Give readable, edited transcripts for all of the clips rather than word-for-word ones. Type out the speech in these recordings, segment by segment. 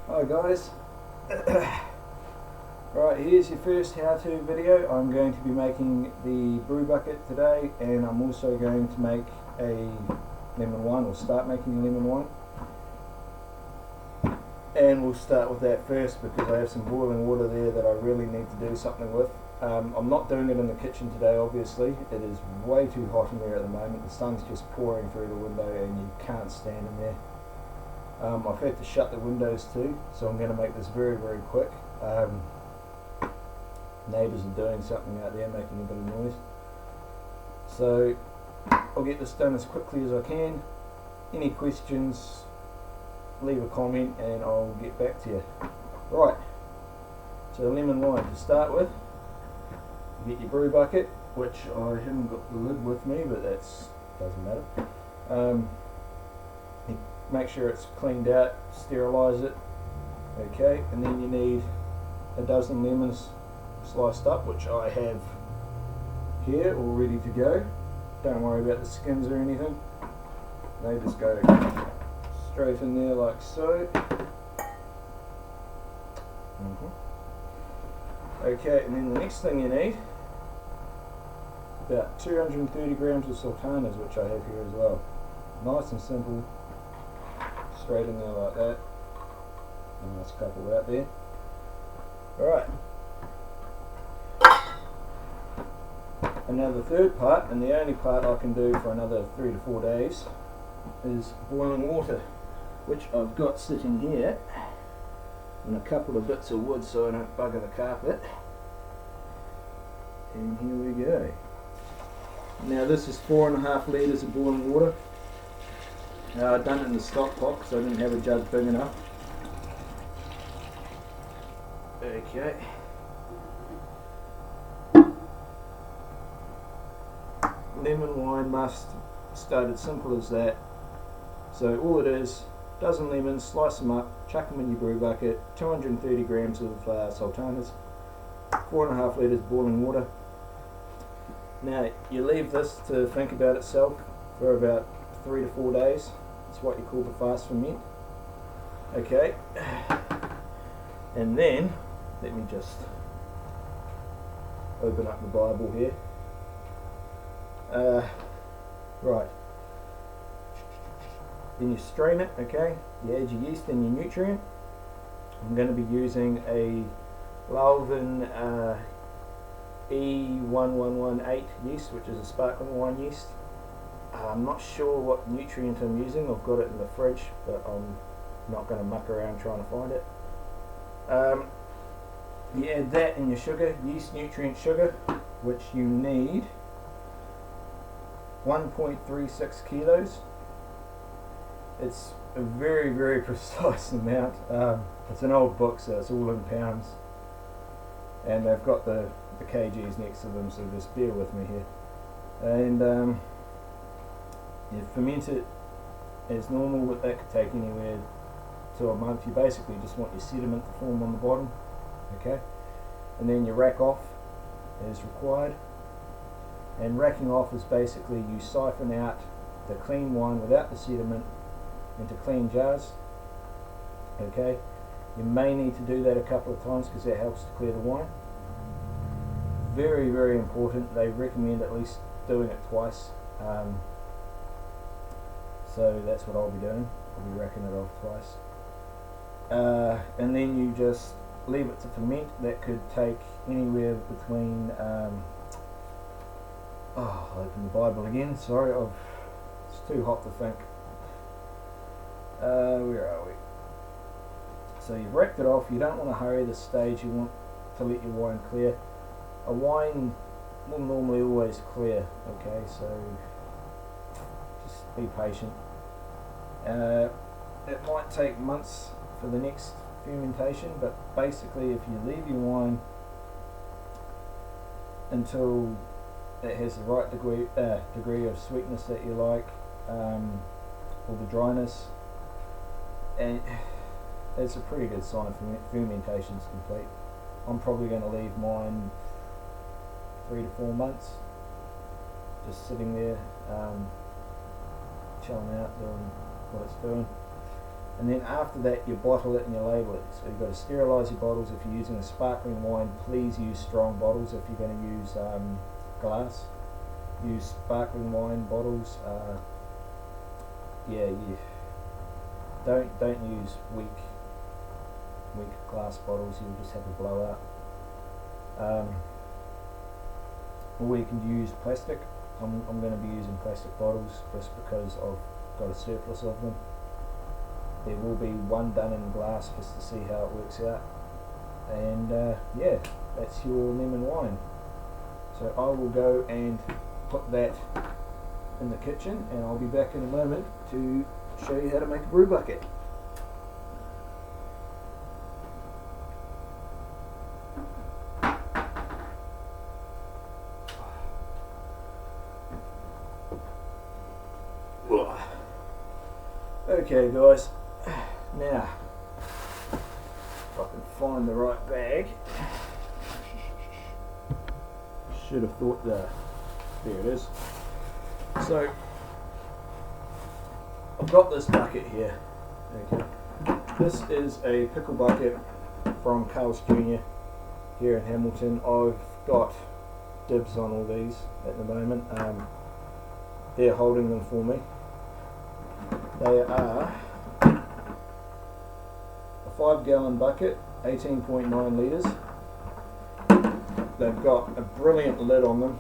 Hi guys. Right, here's your first how-to video. I'm going to be making the brew bucket today, and I'm also going to make a lemon wine, or start making a lemon wine. And we'll start with that first because I have some boiling water there that I really need to do something with. I'm not doing it in the kitchen today, obviously. It is way too hot in there at the moment. The sun's just pouring through the window and you can't stand in there. I've had to shut the windows too, so I'm going to make this very, very quick. Neighbours are doing something out there, making a bit of noise. So I'll get this done as quickly as I can. Any questions, leave a comment and I'll get back to you. Right, so lemon wine to start with. You get your brew bucket, which I haven't got the lid with me, but that doesn't matter. You make sure it's cleaned out, sterilise it. Okay, and then you need a dozen lemons sliced up, which I have here all ready to go. Don't worry about the skins or anything. They just go straight in there like so. Okay, and then the next thing you need, about 230 grams of sultanas, which I have here as well. Nice and simple, straight in there like that. A nice couple out there. Alright. And now the third part, and the only part I can do for another 3 to 4 days, is boiling water, which I've got sitting here, and a couple of bits of wood so I don't bugger the carpet. And here we go. Now this is 4.5 litres of boiling water. I've done it in the stock pot because I didn't have a jug big enough. Okay. Lemon wine must start as simple as that. So all it is, dozen lemons, slice them up, chuck them in your brew bucket, 230 grams of sultanas, 4.5 litres boiling water. Now you leave this to think about itself for about 3 to 4 days. It's what you call the fast ferment. Okay, and then let me just open up the Bible here. Right, then you strain it. Okay, you add your yeast and your nutrient. I'm going to be using a Lalvin E1118 yeast, which is a sparkling wine yeast. I'm not sure what nutrient I'm using. I've got it in the fridge, but I'm not going to muck around trying to find it. You add that and your sugar, yeast, nutrient, sugar, which you need 1.36 kilos. It's a very, very precise amount. It's an old book, so it's all in pounds, and they've got the kgs next to them, so just bear with me here. And you ferment it as normal, but that could take anywhere to a month. You basically just want your sediment to form on the bottom. Okay, and then you rack off as required. And racking off is basically you siphon out the clean wine without the sediment into clean jars. Okay, you may need to do that a couple of times because that helps to clear the wine. Very, very important. They recommend at least doing it twice. So that's what I'll be doing. I'll be racking it off twice. And then you just leave it to ferment. That could take anywhere between I'll open the Bible again, sorry, it's too hot to think. Where are we? So you've racked it off. You don't want to hurry this stage. You want to let your wine clear. A wine will normally always clear, okay, so just be patient. It might take months for the next fermentation, but basically if you leave your wine until it has the right degree of sweetness that you like, or the dryness, and it's a pretty good sign fermentation's complete. I'm probably going to leave mine 3 to 4 months, just sitting there, chilling out, doing what it's doing. and then after that you bottle it and you label it. So you've got to sterilise your bottles. If you're using a sparkling wine, please use strong bottles. If you're going to use glass, use sparkling wine bottles. Yeah, you don't use weak glass bottles. You'll just have a blowout. Or you can use plastic. I'm going to be using plastic bottles just because I've got a surplus of them. There will be one done in glass just to see how it works out. And yeah, that's your lemon wine. So I will go and put that in the kitchen, and I'll be back in a moment to show you how to make a brew bucket. Okay guys, now if I can find the right bag. Should have thought there it is. So I've got this bucket here. Okay, this is a pickle bucket from Carl's Jr. here in Hamilton. I've got dibs on all these at the moment. They're holding them for me. They are a 5-gallon bucket, 18.9 litres. They've got a brilliant lid on them.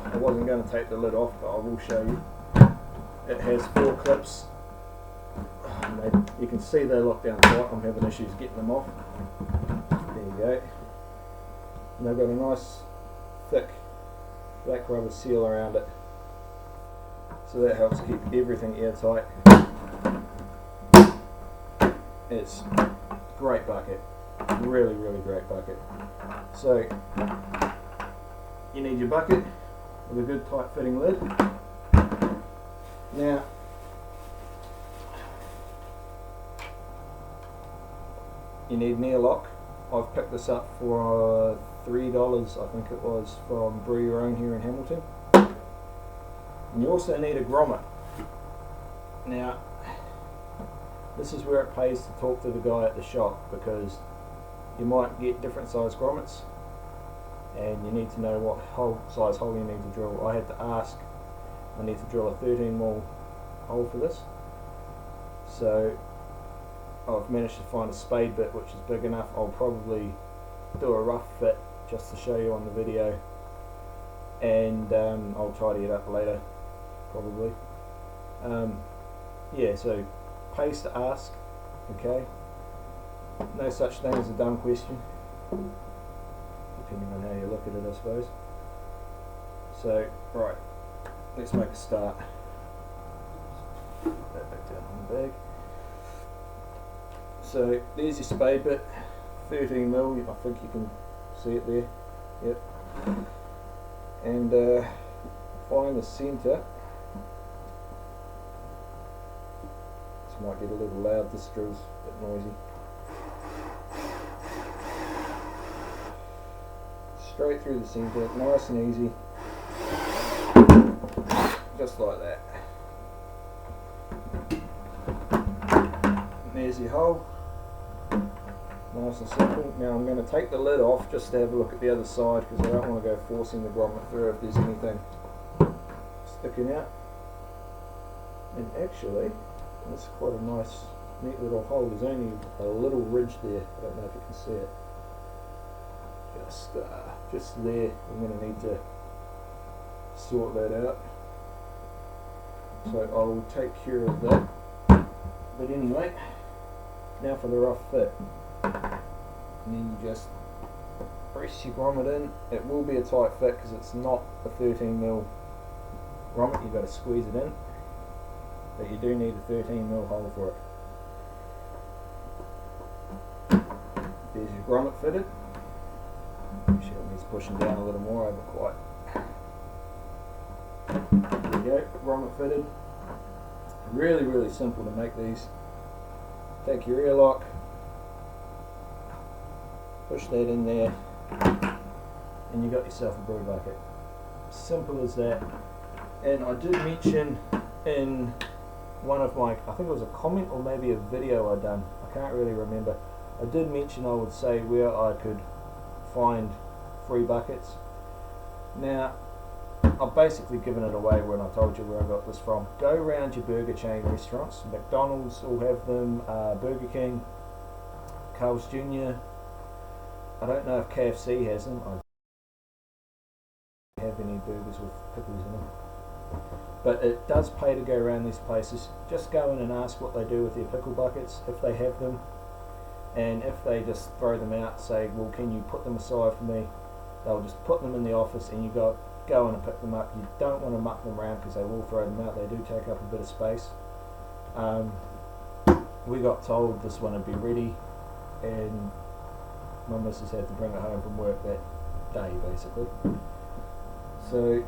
I wasn't going to take the lid off, but I will show you. It has 4 clips. You can see they lock down tight. I'm having issues getting them off. There you go. And they've got a nice thick black rubber seal around it. So that helps keep everything airtight. It's a great bucket. Really, really great bucket. So you need your bucket with a good tight fitting lid. Now you need an airlock. I've picked this up for $3, I think it was, from Brew Your Own here in Hamilton. And you also need a grommet. Now, this is where it pays to talk to the guy at the shop, because you might get different size grommets and you need to know what size hole you need to drill. I had to ask, I need to drill a 13mm hole for this. So I've managed to find a spade bit which is big enough. I'll probably do a rough fit just to show you on the video, and I'll tidy it up later probably. Yeah, so pays to ask, okay? No such thing as a dumb question, depending on how you look at it, I suppose. So, right, let's make a start. Put that back down on the bag. So, there's your spade bit, 13mm, I think you can see it there. Yep. And find the centre. This might get a little loud, this drill's a bit noisy. Straight through the centre, nice and easy. Just like that. And there's your hole. Nice and simple. Now I'm going to take the lid off just to have a look at the other side, because I don't want to go forcing the grommet through if there's anything sticking out. And actually, it's quite a nice, neat little hole. There's only a little ridge there. I don't know if you can see it. Just there. I'm going to need to sort that out. So I will take care of that. But anyway, now for the rough fit. And then you just press your grommet in. It will be a tight fit because it's not a 13mm grommet. You've got to squeeze it in, but you do need a 13mm hole for it. There's your grommet fitted. Actually, it needs pushing down a little more. I haven't quite. There you go, grommet fitted. Really, really simple to make these. Take your airlock, push that in there, and you got yourself a brew bucket. Simple as that. And I did mention in one of my, I think it was a comment or maybe a video I done, I can't really remember, I did mention I would say where I could find free buckets. Now I've basically given it away when I told you where I got this from. Go around your burger chain restaurants. McDonald's will have them, Burger King, Carl's Jr. I don't know if KFC has them. I don't have any burgers with pickles in them. But it does pay to go around these places. Just go in and ask what they do with their pickle buckets, if they have them. And if they just throw them out, say, well, can you put them aside for me? They'll just put them in the office and you go in and pick them up. You don't want to muck them around because they will throw them out. They do take up a bit of space. We got told this one would be ready, and my missus had to bring it home from work that day, basically. So,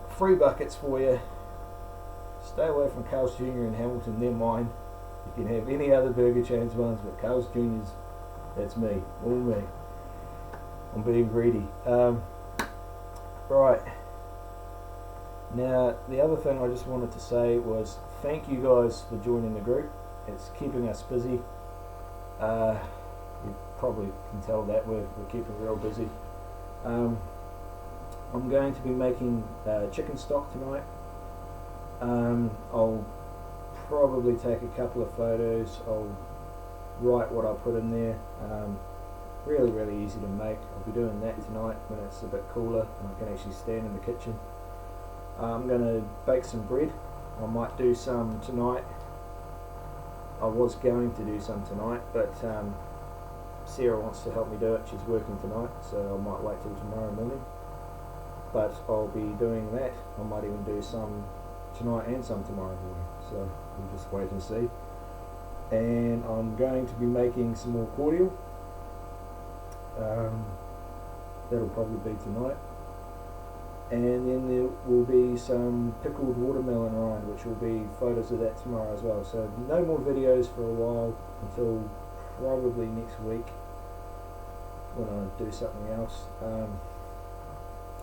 free buckets for you. Stay away from Carl's Jr. and Hamilton, they're mine. You can have any other burger chains ones, but Carl's Jr.'s, that's me, all me. I'm being greedy. Right. Now, the other thing I just wanted to say was thank you guys for joining the group. It's keeping us busy. You probably can tell that we're keeping real busy. I'm going to be making chicken stock tonight. I'll probably take a couple of photos. I'll write what I put in there. Really easy to make. I'll be doing that tonight when it's a bit cooler and I can actually stand in the kitchen. I'm going to bake some bread. I might do some tonight. I was going to do some tonight, but Sarah wants to help me do it. She's working tonight, so I might wait till tomorrow morning. But I'll be doing that. I might even do some tonight and some tomorrow morning, so we'll just wait and see. And I'm going to be making some more cordial. That'll probably be tonight. And then there will be some pickled watermelon rind, which will be photos of that tomorrow as well. So no more videos for a while until probably next week when I do something else.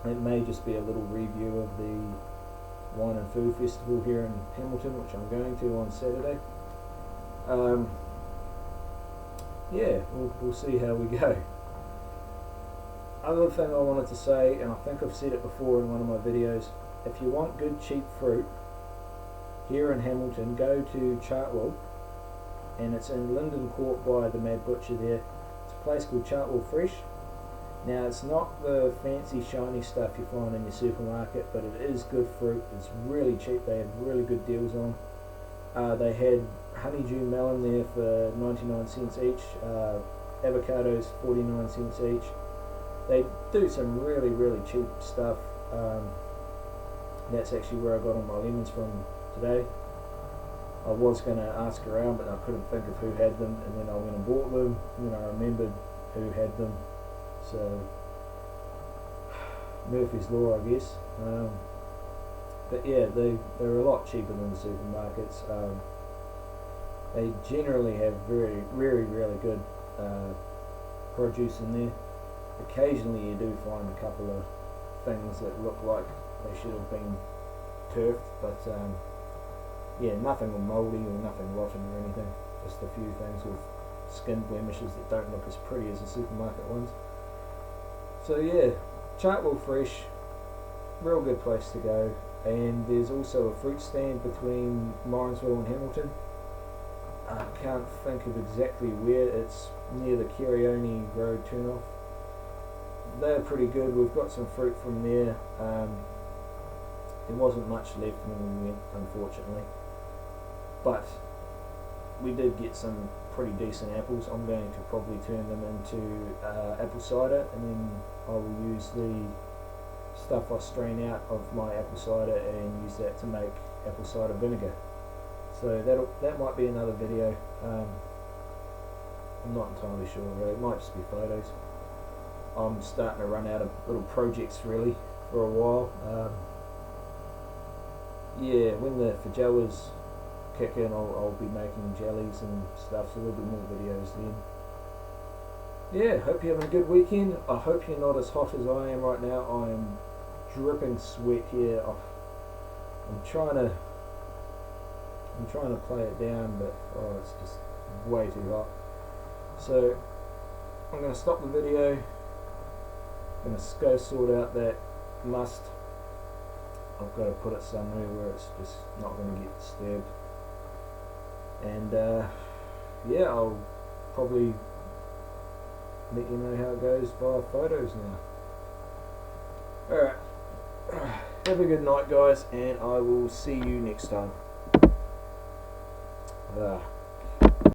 It may just be a little review of the Wine and Food Festival here in Hamilton, which I'm going to on Saturday. Yeah, we'll see how we go. Other thing I wanted to say, and I think I've said it before in one of my videos, if you want good cheap fruit here in Hamilton, go to Chartwell, and it's in Linden Court by the Mad Butcher there. It's a place called Chartwell Fresh. Now it's not the fancy shiny stuff you find in your supermarket, but it is good fruit. It's really cheap. They have really good deals on. They had honeydew melon there for 99 cents each, avocados 49 cents each. They do some really cheap stuff. That's actually where I got all my lemons from today. I was going to ask around, but I couldn't think of who had them, and then I went and bought them, and then I remembered who had them. So, Murphy's Law, I guess. But yeah, they're a lot cheaper than the supermarkets. They generally have really good produce in there. Occasionally you do find a couple of things that look like they should have been turfed, but yeah, nothing mouldy or nothing rotten or anything. Just a few things with skin blemishes that don't look as pretty as the supermarket ones. So yeah, Chartwell Fresh, real good place to go. And there's also a fruit stand between Morrinsville and Hamilton. I can't think of exactly where. It's near the Kirioni Road turnoff. They're pretty good. We've got some fruit from there. There wasn't much left when we went, unfortunately, but we did get some pretty decent apples. I'm going to probably turn them into apple cider, and then I will use the stuff I strain out of my apple cider and use that to make apple cider vinegar. So that might be another video. I'm not entirely sure really. It might just be photos. I'm starting to run out of little projects really for a while. Yeah, when the flagellas kick in, I'll be making jellies and stuff, so there'll be more videos then. Yeah, hope you're having a good weekend. I hope you're not as hot as I am right now. I am dripping sweat here. I'm trying to I'm trying to play it down, but oh, it's just way too hot. So I'm going to stop the video. I'm going to go sort out that must. I've got to put it somewhere where it's just not going to get disturbed. And yeah, I'll probably let you know how it goes by photos now. Alright, have a good night guys, and I will see you next time.